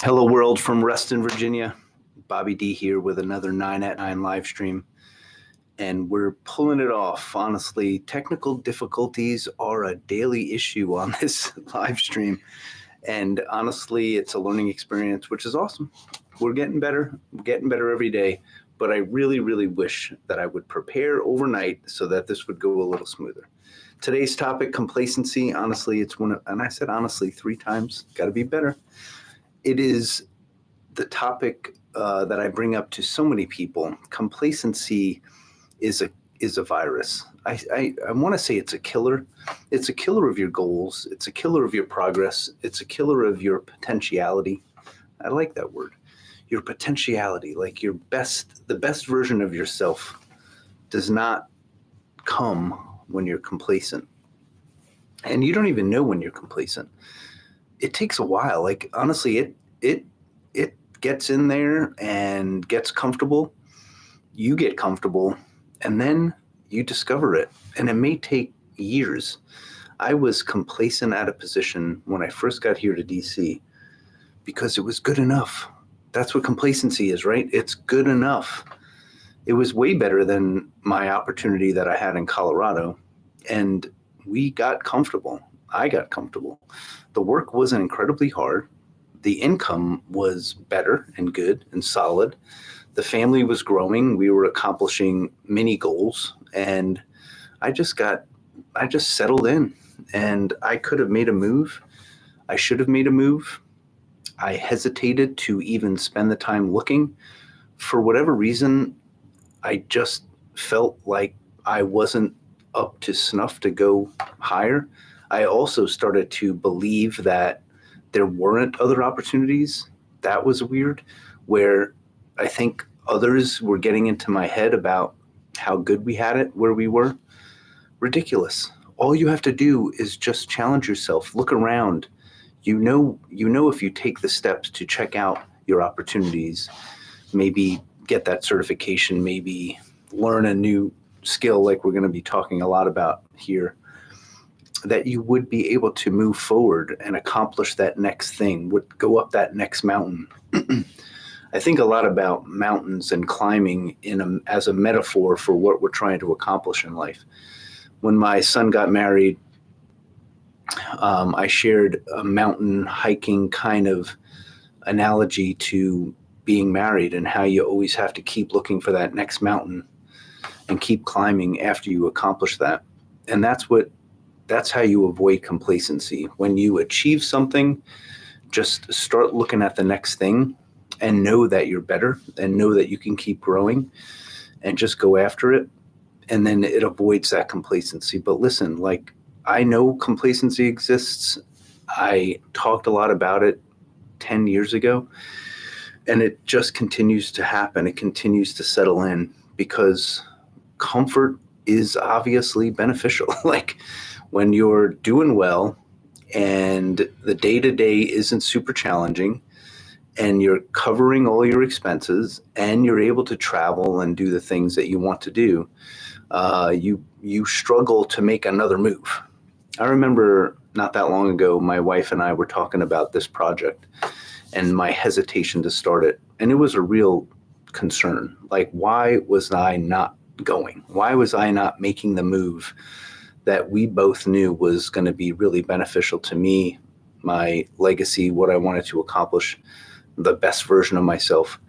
Hello world from Reston, Virginia. Bobby D here with another 9 at 9 live stream. And we're pulling it off. Honestly, technical difficulties are a daily issue on this live stream. And honestly, it's a learning experience, which is awesome. We're getting better. We're getting better every day. But I really, really wish that I would prepare overnight so that this would go a little smoother. Today's topic, complacency. Honestly, it's one of, and I said honestly 3 times, got to be better. It is the topic that I bring up to so many people. Complacency is a virus. I want to say it's a killer. It's a killer of your goals. It's a killer of your progress. It's a killer of your potentiality. I like that word. Your potentiality, like the best version of yourself does not come when you're complacent. And you don't even know when you're complacent. It takes a while. Like honestly, it gets in there and gets comfortable. You get comfortable and then you discover it. And it may take years. I was complacent at a position when I first got here to DC because it was good enough. That's what complacency is, right? It's good enough. It was way better than my opportunity that I had in Colorado. And we got comfortable. I got comfortable. The work wasn't incredibly hard. The income was better and good and solid. The family was growing. We were accomplishing many goals. And I just settled in. And I could have made a move. I should have made a move. I hesitated to even spend the time looking. For whatever reason, I just felt like I wasn't up to snuff to go higher. I also started to believe that there weren't other opportunities. That was weird, where I think others were getting into my head about how good we had it where we were. Ridiculous. All you have to do is just challenge yourself. Look around. You know if you take the steps to check out your opportunities, maybe get that certification, maybe learn a new skill like we're going to be talking a lot about here, that you would be able to move forward and accomplish that next thing, would go up that next mountain. I think a lot about mountains and climbing as a metaphor for what we're trying to accomplish in life. When my son got married, I shared a mountain hiking kind of analogy to being married and how you always have to keep looking for that next mountain and keep climbing after you accomplish that. And that's how you avoid complacency. When you achieve something, just start looking at the next thing and know that you're better and know that you can keep growing and just go after it. And then it avoids that complacency. But listen, like, I know complacency exists. I talked a lot about it 10 years ago, and it just continues to happen. It continues to settle in because comfort is obviously beneficial. Like when you're doing well and the day-to-day isn't super challenging and you're covering all your expenses and you're able to travel and do the things that you want to do, you struggle to make another move. I remember not that long ago, my wife and I were talking about this project and my hesitation to start it. And it was a real concern. Like, why was I not going? Why was I not making the move that we both knew was going to be really beneficial to me, my legacy, what I wanted to accomplish, the best version of myself?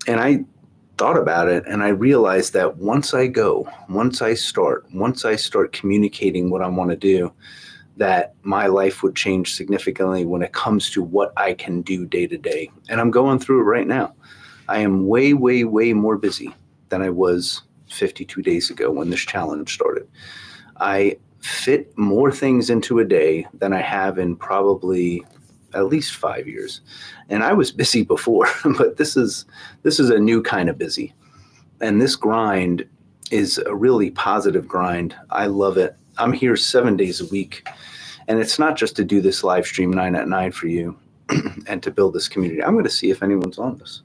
And I thought about it and I realized that once I start communicating what I want to do, that my life would change significantly when it comes to what I can do day to day. And I'm going through it right now. I am way, way, way more busy than I was 52 days ago when this challenge started. I fit more things into a day than I have in probably at least 5 years. And I was busy before, but this is a new kind of busy. And this grind is a really positive grind. I love it. I'm here 7 days a week. And it's not just to do this live stream 9 at 9 for you and to build this community. I'm going to see if anyone's on this.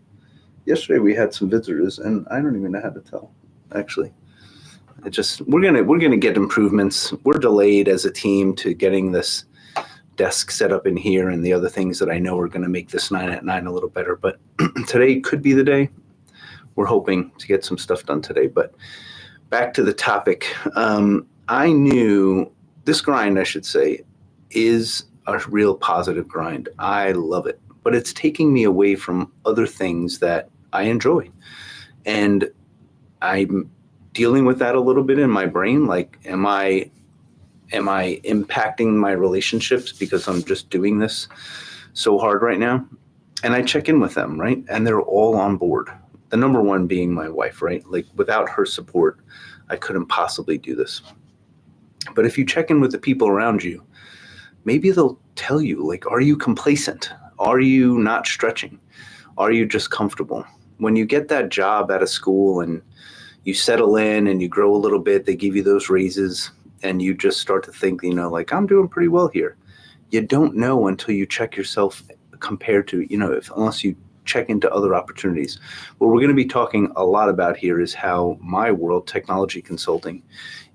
Yesterday we had some visitors and I don't even know how to tell, actually. We're gonna get improvements. We're delayed as a team to getting this desk set up in here and the other things that I know are going to make this 9 at 9 a little better. But today could be the day. We're hoping to get some stuff done today. But back to the topic. I knew this grind, I should say, is a real positive grind. I love it, but it's taking me away from other things that I enjoy. And I'm dealing with that a little bit in my brain. Like, am I impacting my relationships because I'm just doing this so hard right now? And I check in with them, right? And they're all on board. The number one being my wife, right? Like, without her support, I couldn't possibly do this. But if you check in with the people around you, maybe they'll tell you, like, are you complacent? Are you not stretching? Are you just comfortable? When you get that job out of school and you settle in and you grow a little bit, they give you those raises and you just start to think, like, I'm doing pretty well here. You don't know until you check yourself compared to, unless you check into other opportunities. What we're going to be talking a lot about here is how my world, technology consulting,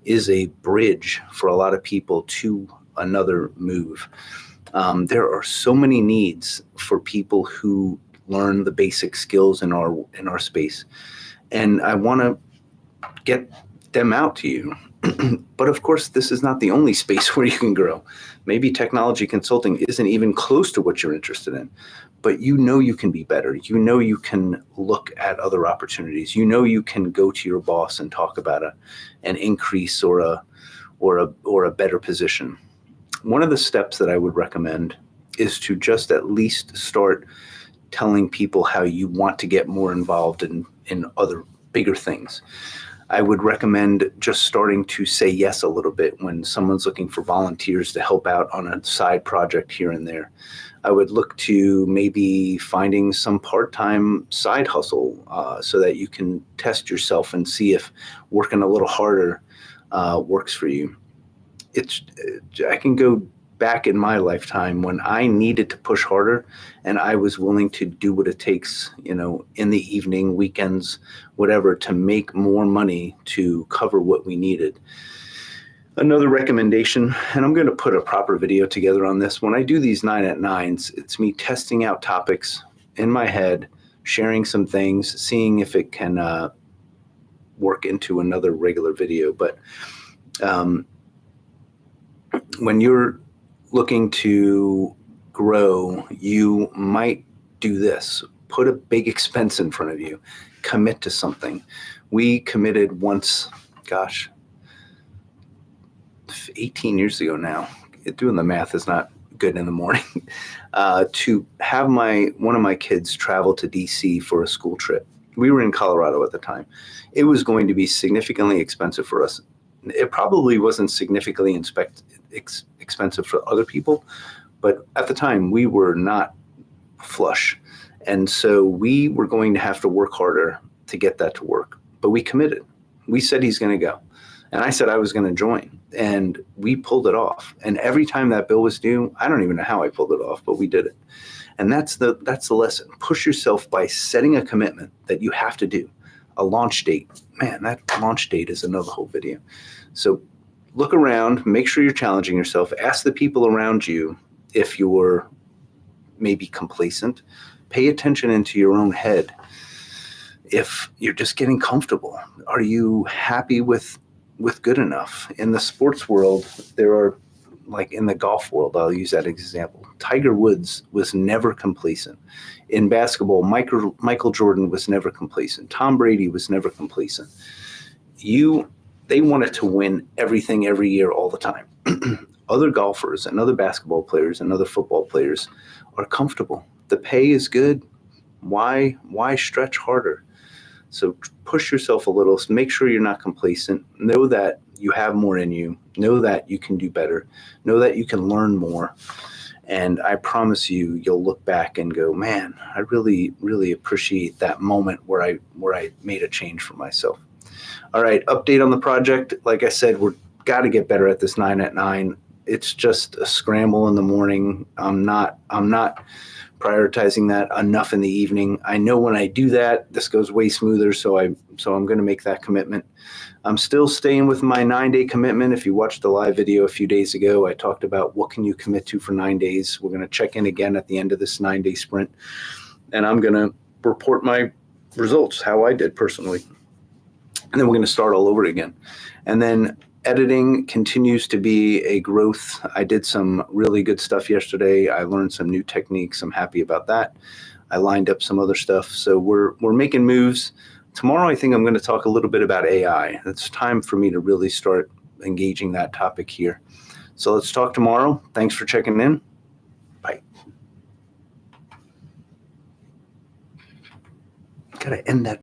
is a bridge for a lot of people to another move. There are so many needs for people who learn the basic skills in our space, and I want to get them out to you. But of course, this is not the only space where you can grow. Maybe technology consulting isn't even close to what you're interested in, but you can be better. You can look at other opportunities. You can go to your boss and talk about an increase or a better position. One of the steps that I would recommend is to just at least start telling people how you want to get more involved in other bigger things. I would recommend just starting to say yes a little bit when someone's looking for volunteers to help out on a side project here and there. I would look to maybe finding some part-time side hustle so that you can test yourself and see if working a little harder works for you. I can go back in my lifetime when I needed to push harder and I was willing to do what it takes, in the evening, weekends, whatever, to make more money to cover what we needed. Another recommendation, and I'm going to put a proper video together on this. When I do these 9 at 9s, it's me testing out topics in my head, sharing some things, seeing if it can work into another regular video. But when you're looking to grow, you might do this. Put a big expense in front of you. Commit to something. We committed once, 18 years ago now. Doing the math is not good in the morning. To have one of my kids travel to DC for a school trip. We were in Colorado at the time. It was going to be significantly expensive for us. It probably wasn't significantly expensive for other people, but at the time we were not flush. And so we were going to have to work harder to get that to work. But we committed. We said he's going to go. And I said I was going to join. And we pulled it off. And every time that bill was due, I don't even know how I pulled it off, but we did it. And that's the lesson. Push yourself by setting a commitment that you have to do. A launch date. Man, that launch date is another whole video. So look around, make sure you're challenging yourself. Ask the people around you if you're maybe complacent. Pay attention into your own head. If you're just getting comfortable, are you happy with good enough? In the sports world, there are, like in the golf world, I'll use that example. Tiger Woods was never complacent. In basketball, Michael Jordan was never complacent. Tom Brady was never complacent. They wanted to win everything every year all the time. Other golfers and other basketball players and other football players are comfortable. The pay is good. Why stretch harder? So push yourself a little. Make sure you're not complacent. Know that you have more in you. Know that you can do better. Know that you can learn more. And I promise you'll look back and go, man, I really, really appreciate that moment where I made a change for myself. All right, update on the project. Like I said, we're got to get better at this 9 at 9. It's just a scramble in the morning. I'm not prioritizing that enough in the evening. I know when I do that, this goes way smoother. So I'm going to make that commitment. I'm still staying with my 9-day commitment. If you watched the live video a few days ago, I talked about what can you commit to for 9 days. We're going to check in again at the end of this 9-day sprint, and I'm going to report my results, how I did personally. And then we're going to start all over again. And then editing continues to be a growth. I did some really good stuff yesterday. I learned some new techniques. I'm happy about that. I lined up some other stuff. So we're making moves. Tomorrow, I think I'm going to talk a little bit about AI. It's time for me to really start engaging that topic here. So let's talk tomorrow. Thanks for checking in. Bye. Gotta end that.